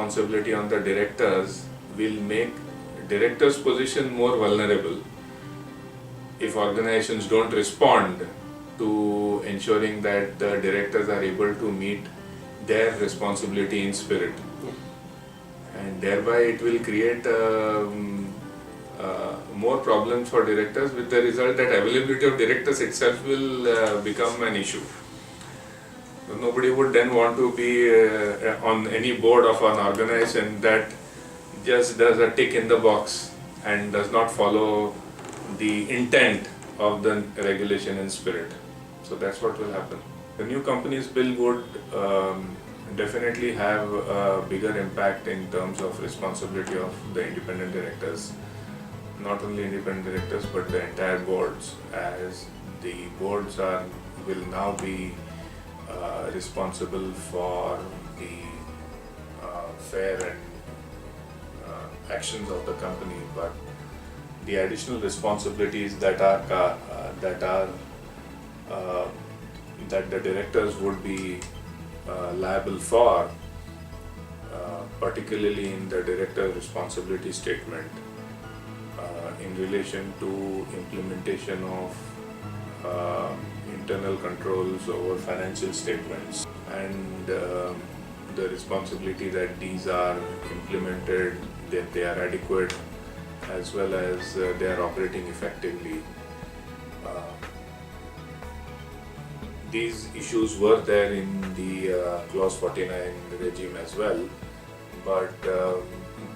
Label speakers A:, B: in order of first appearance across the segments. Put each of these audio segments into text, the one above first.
A: responsibility on the directors will make directors' position more vulnerable if organizations don't respond to ensuring that the directors are able to meet their responsibility in spirit. And thereby it will create more problems for directors, with the result that availability of directors itself will become an issue. Nobody would then want to be on any board of an organization that just does a tick in the box and does not follow the intent of the regulation in spirit. So that's what will happen. The new companies bill would definitely have a bigger impact in terms of responsibility of the independent directors. Not only independent directors but the entire boards, as the boards will now be responsible for the fair and actions of the company, but the additional responsibilities that the directors would be liable for, particularly in the director responsibility statement in relation to implementation of internal controls over financial statements, and the responsibility that these are implemented, that they are adequate, as well as they are operating effectively. These issues were there in the Clause 49 regime as well, but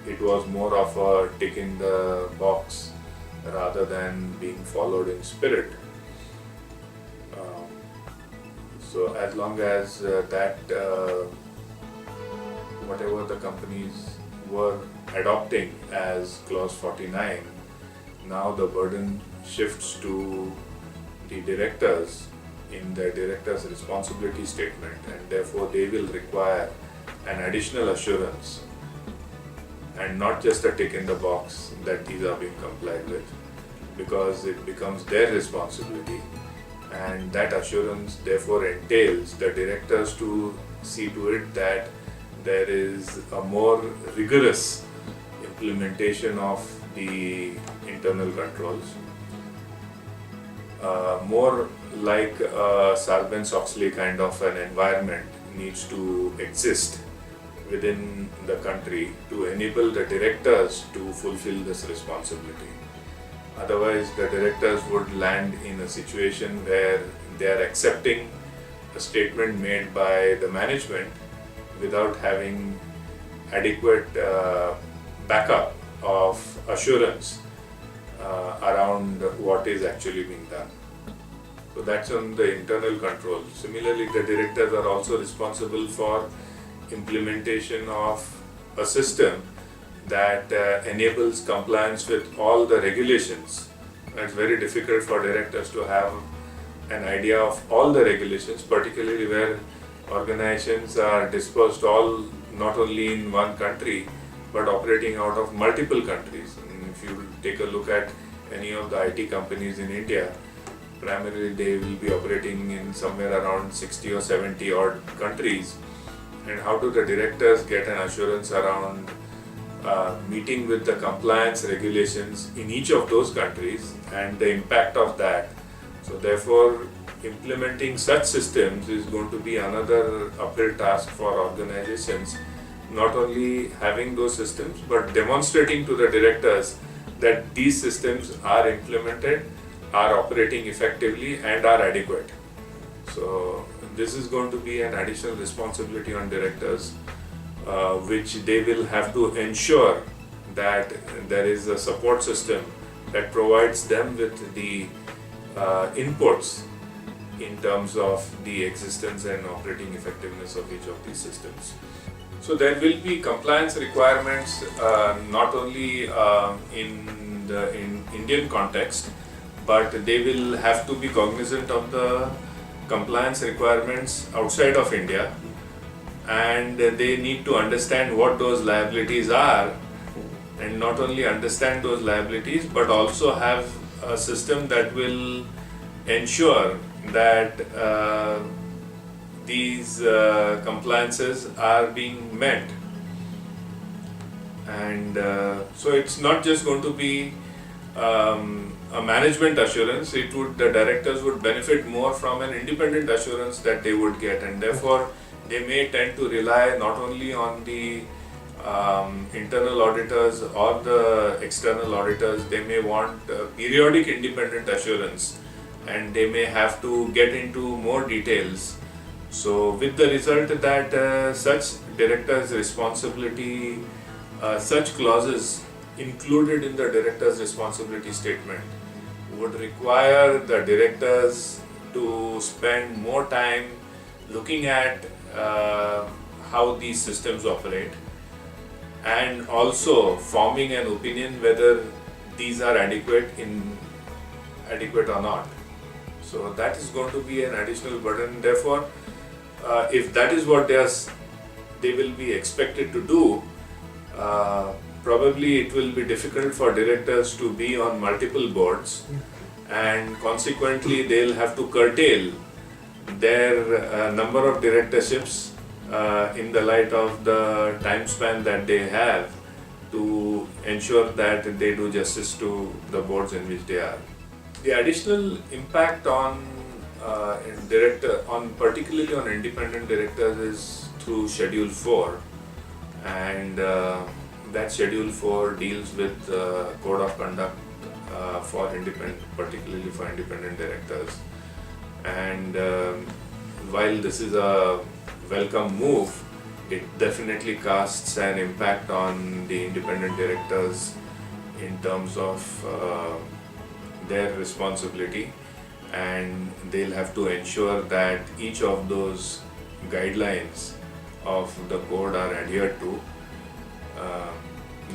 A: it was more of a tick in the box rather than being followed in spirit. So as long as whatever the companies were adopting as Clause 49, now the burden shifts to the directors in their director's responsibility statement, and therefore they will require an additional assurance and not just a tick in the box that these are being complied with, because it becomes their responsibility, and that assurance therefore entails the directors to see to it that there is a more rigorous implementation of the internal controls, more like a Sarbanes-Oxley kind of an environment needs to exist within the country to enable the directors to fulfill this responsibility. Otherwise, the directors would land in a situation where they are accepting a statement made by the management without having adequate backup of assurance around what is actually being done. So that's on the internal control. Similarly, the directors are also responsible for implementation of a system that enables compliance with all the regulations. It's very difficult for directors to have an idea of all the regulations, particularly where organizations are dispersed all not only in one country but operating out of multiple countries. And if you take a look at any of the IT companies in India, primarily they will be operating in somewhere around 60 or 70 odd countries. And how do the directors get an assurance around meeting with the compliance regulations in each of those countries and the impact of that? So therefore, implementing such systems is going to be another uphill task for organizations, not only having those systems but demonstrating to the directors that these systems are implemented, are operating effectively and are adequate. So this is going to be an additional responsibility on directors, which they will have to ensure that there is a support system that provides them with the inputs in terms of the existence and operating effectiveness of each of these systems. So there will be compliance requirements not only in the Indian context, but they will have to be cognizant of the compliance requirements outside of India, and they need to understand what those liabilities are, and not only understand those liabilities but also have a system that will ensure that these compliances are being met. And so it's not just going to be a management assurance. The directors would benefit more from an independent assurance that they would get, and therefore they may tend to rely not only on the internal auditors or the external auditors. They may want periodic independent assurance, and they may have to get into more details. So with the result that such director's responsibility, such clauses included in the director's responsibility statement would require the directors to spend more time looking at how these systems operate, and also forming an opinion whether these are adequate or not. So that is going to be an additional burden. Therefore, if that is what they will be expected to do, probably it will be difficult for directors to be on multiple boards, and consequently they'll have to curtail their number of directorships in the light of the time span that they have to ensure that they do justice to the boards in which they are. The additional impact on particularly on independent directors is through Schedule 4, and that Schedule 4 deals with code of conduct particularly for independent directors. And while this is a welcome move, it definitely casts an impact on the independent directors in terms of their responsibility, and they'll have to ensure that each of those guidelines of the code are adhered to.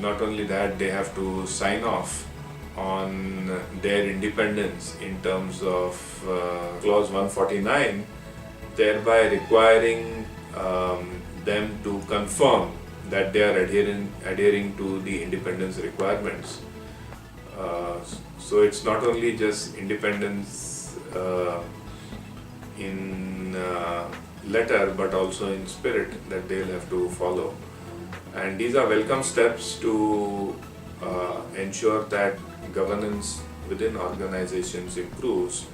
A: Not only that, they have to sign off on their independence in terms of clause 149, thereby requiring them to confirm that they are adhering to the independence requirements. So it's not only just independence in letter, but also in spirit that they'll have to follow. And these are welcome steps to ensure that governance within organizations improves.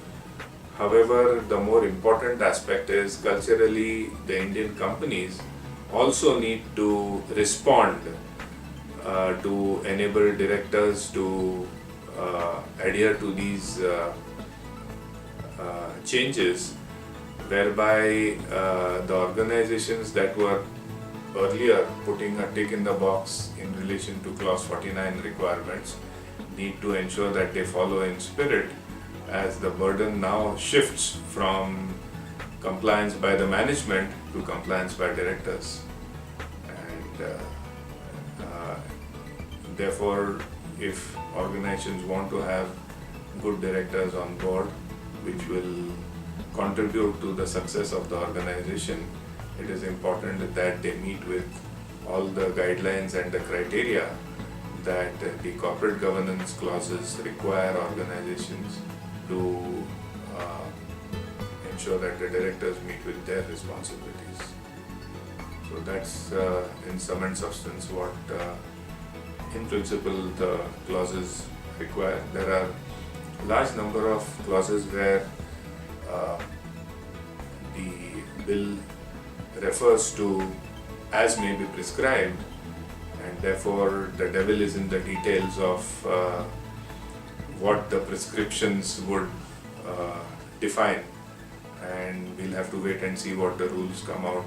A: However, the more important aspect is culturally the Indian companies also need to respond to enable directors to adhere to these changes, whereby the organizations that were earlier putting a tick in the box in relation to clause 49 requirements need to ensure that they follow in spirit, as the burden now shifts from compliance by the management to compliance by directors. And therefore, if organizations want to have good directors on board which will contribute to the success of the organization, it is important that they meet with all the guidelines and the criteria that the corporate governance clauses require organizations to ensure that the directors meet with their responsibilities. So that's in sum and substance what in principle the clauses require. There are a large number of clauses where the bill refers to as may be prescribed, and therefore the devil is in the details of what the prescriptions would define, and we'll have to wait and see what the rules come out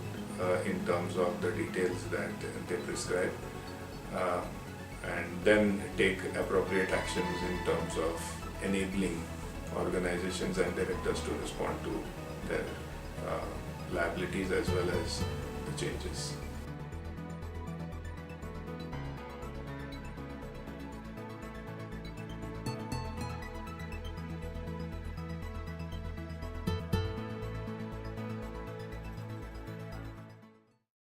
A: in terms of the details that they prescribe, and then take appropriate actions in terms of enabling organizations and directors to respond to their liabilities as well as the changes.